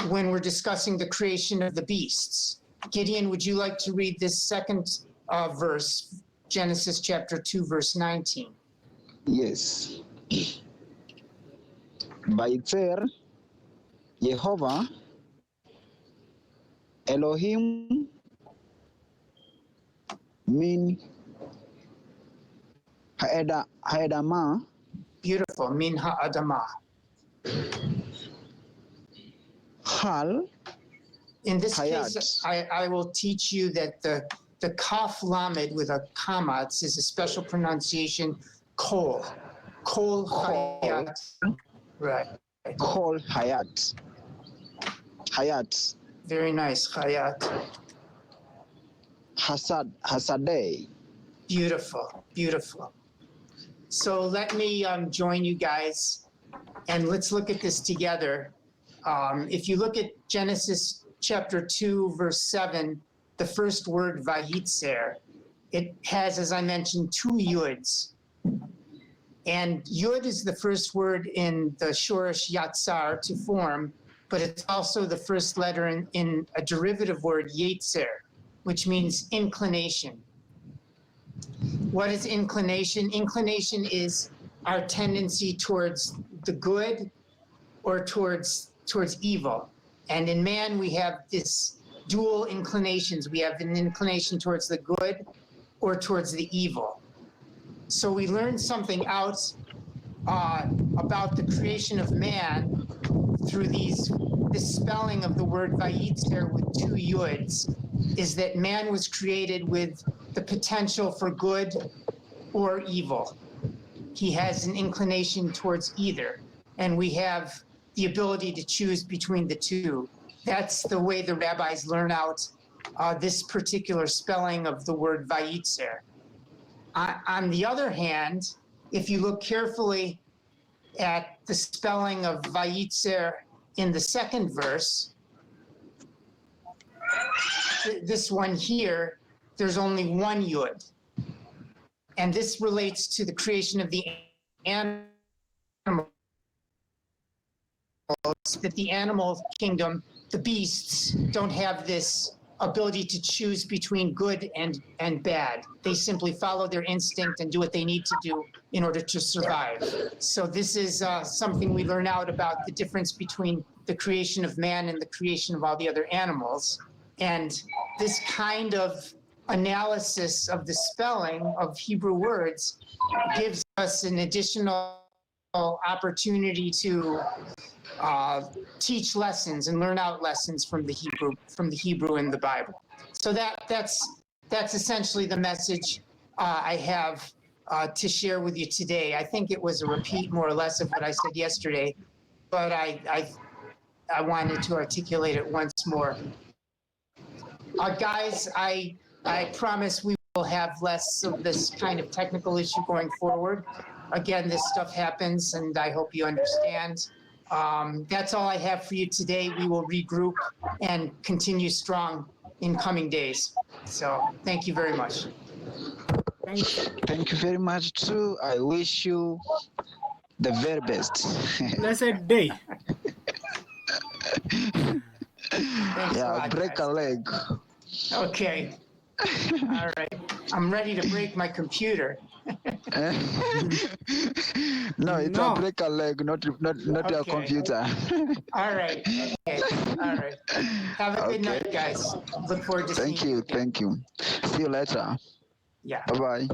when we're discussing the creation of the beasts. Gideon, would you like to read this second verse, Genesis chapter 2, verse 19? Yes. Vayitzer Yehovah Elohim min ha'edama. Beautiful. Min ha'adamah. Hal. In this Hayat. case, I will teach you that the kaf lamed with a comma is a special pronunciation, kol. Kol hayat. Right. Kol hayat. Hayat. Very nice, hayat. Hasadeh. Beautiful, beautiful. So let me join you guys and let's look at this together. If you look at Genesis chapter 2, verse 7, the first word vayitzer, it has, as I mentioned, two yuds. And yud is the first word in the shorish yatzar, to form, but it's also the first letter in a derivative word, yetzer, which means inclination. What is inclination? Inclination is our tendency towards the good or towards evil. And in man, we have this dual inclinations. We have an inclination towards the good or towards the evil. So we learned something out about the creation of man through this spelling of the word vayitzer with two yuds, is that man was created with the potential for good or evil. He has an inclination towards either, and we have the ability to choose between the two. That's the way the rabbis learn out this particular spelling of the word vayitzer. On the other hand, if you look carefully at the spelling of vayitzer in the second verse, this one here, there's only one yud. And this relates to the creation of the animals, that the animal kingdom, the beasts, don't have this ability to choose between good and bad. They simply follow their instinct and do what they need to do in order to survive. So this is something we learn out about the difference between the creation of man and the creation of all the other animals. And this kind of analysis of the spelling of Hebrew words gives us an additional opportunity to teach lessons and learn out lessons from the Hebrew in the Bible. So that's essentially the message I have to share with you today. I think it was a repeat more or less of what I said yesterday, but I wanted to articulate it once more. Guys, I promise we will have less of this kind of technical issue going forward. Again, this stuff happens, and I hope you understand. That's all I have for you today. We will regroup and continue strong in coming days. So thank you very much. Thank you very much too. I wish you the very best. Blessed day. Yeah, break a leg. Okay. All right. I'm ready to break my computer. No, it's a break a leg, not your computer. All right. Okay. All right. Have a good night, guys. Look forward to seeing you. Thank you. See you later. Yeah. Bye-bye.